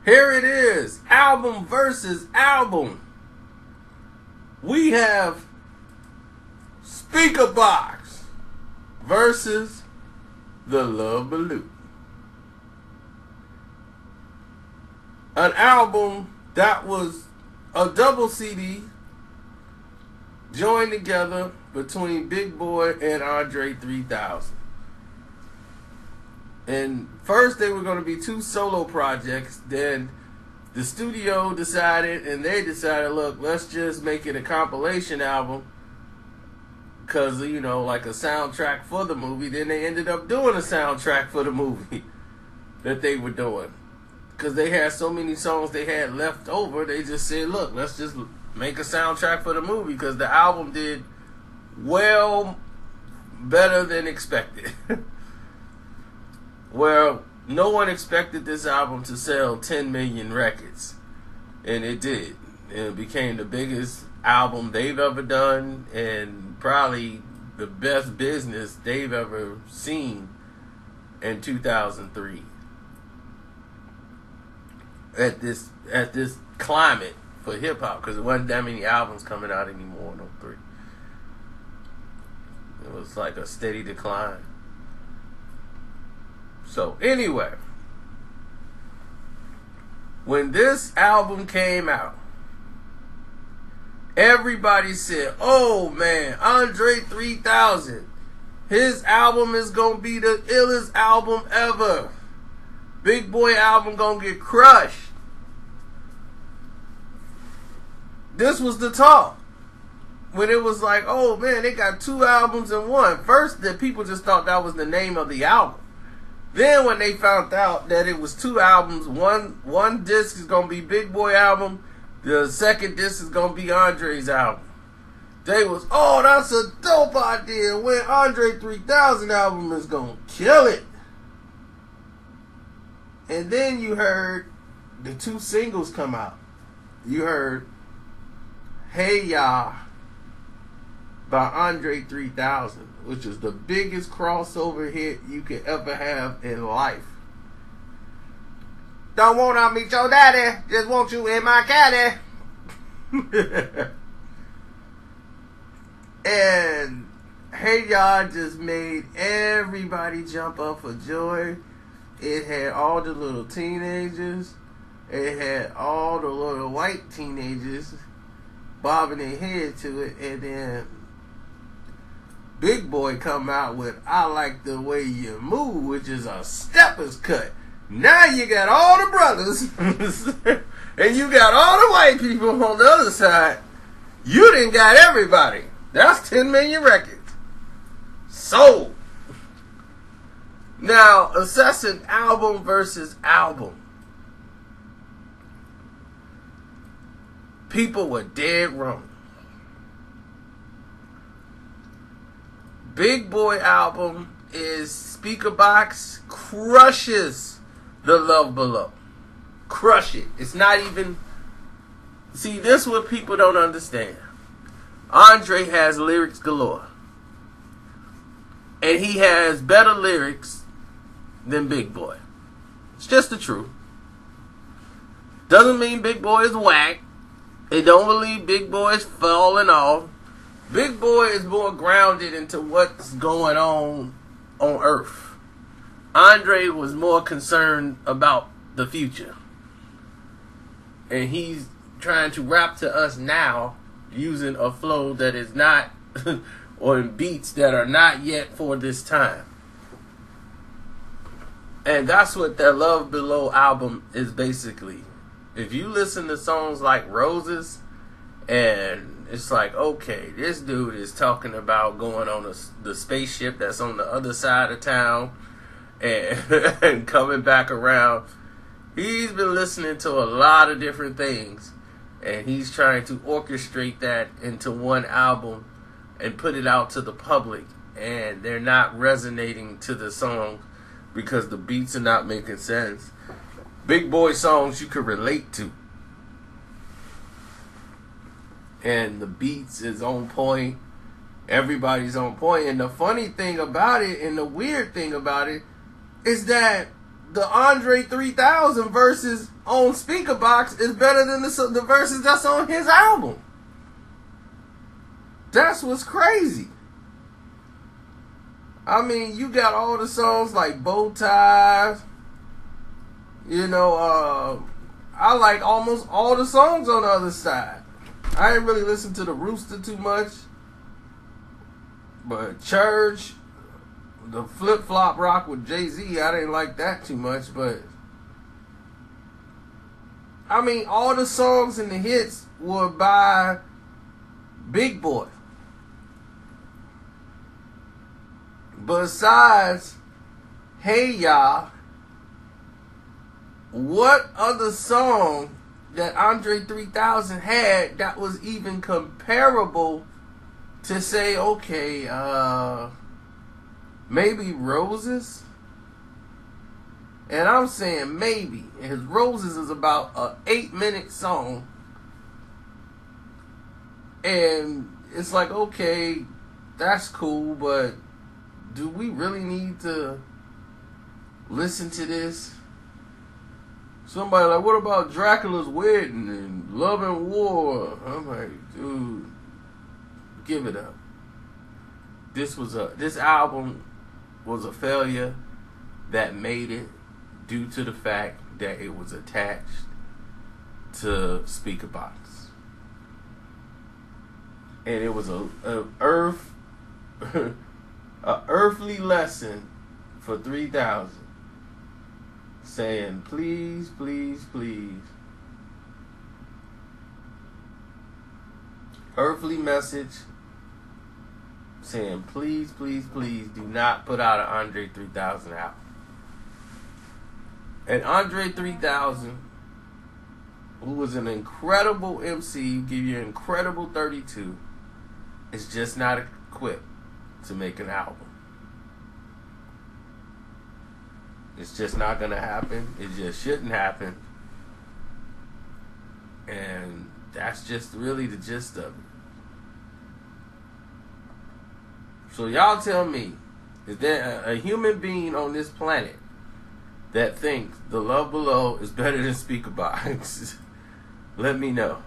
Here it is, album versus album. We have Speakerboxxx versus The Love Balloon. An album that was a double CD joined together between Big Boy and Andre 3000. And first they were going to be two solo projects. Then the studio decided, and they decided, look, let's just make it a compilation album. Because, you know, like a soundtrack for the movie. Then they ended up doing a soundtrack for the movie that they were doing. Because they had so many songs they had left over, they just said, look, let's just make a soundtrack for the movie. Because the album did well better than expected. Well, no one expected this album to sell 10 million records. And it did. It became the biggest album they've ever done, and probably the best business they've ever seen in 2003. At this climate for hip hop, because there wasn't that many albums coming out anymore in 03. It was like a steady decline. So anyway, when this album came out, everybody said, oh man, Andre 3000, his album is going to be the illest album ever. Big Boy album going to get crushed. This was the talk. When it was like, oh man, they got two albums in one. First, the people just thought that was the name of the album. Then when they found out that it was two albums, one disc is going to be Big Boy album, the second disc is going to be Andre's album. They was, oh, that's a dope idea. When Andre 3000 album is going to kill it. And then you heard the two singles come out. You heard Hey Ya by Andre 3000, which is the biggest crossover hit you could ever have in life. Don't wanna meet your daddy, just want you in my caddy. And Hey Ya just made everybody jump up for joy. It had all the little teenagers. It had all the little white teenagers bobbing their head to it. And then Big Boy come out with I Like the Way You Move, which is a stepper's cut. Now you got all the brothers and you got all the white people on the other side. You done got everybody. That's 10 million records sold. Now, assessing album versus album. People were dead wrong. Big Boy album is Speakerboxxx crushes The Love Below. Crush it. It's not even... See, this is what people don't understand. Andre has lyrics galore. And he has better lyrics than Big Boy. It's just the truth. Doesn't mean Big Boy is whack. They don't believe Big Boy is falling off. Big Boy is more grounded into what's going on Earth. Andre was more concerned about the future. And he's trying to rap to us now using a flow that is not, or beats that are not yet for this time. And that's what that Love Below album is basically. If you listen to songs like Roses, and it's like, okay, this dude is talking about going on the spaceship that's on the other side of town and, and coming back around. He's been listening to a lot of different things, and he's trying to orchestrate that into one album and put it out to the public, and they're not resonating to the song because the beats are not making sense. Big Boy songs you could relate to, and the beats is on point. Everybody's on point. And the funny thing about it, and the weird thing about it, is that the Andre 3000 verses on Speakerboxxx is better than the verses that's on his album. That's what's crazy. I mean, you got all the songs like Bow Ties. You know, I like almost all the songs on the other side. I ain't really listened to the Rooster too much. But Church, the Flip Flop Rock with Jay-Z, I didn't like that too much. But I mean, all the songs and the hits were by Big Boy. Besides Hey Ya, what other song that Andre 3000 had that was even comparable to say, okay, maybe Roses? And I'm saying maybe. His Roses is about a 8-minute song. And it's like, okay, that's cool, but do we really need to listen to this? Somebody like, what about Dracula's Wedding and Love and War? I'm like, dude, give it up. This album was a failure that made it due to the fact that it was attached to Speakerboxxx. And it was a earthly lesson for 3000, saying, please, please, please. Earthly message saying, please, please, please do not put out an Andre 3000 album. And Andre 3000, who was an incredible MC, give you an incredible 32, is just not equipped to make an album. It's just not gonna happen. It just shouldn't happen. And that's just really the gist of it. So y'all tell me, is there a human being on this planet that thinks The Love Below is better than Speakerboxxx? Let me know.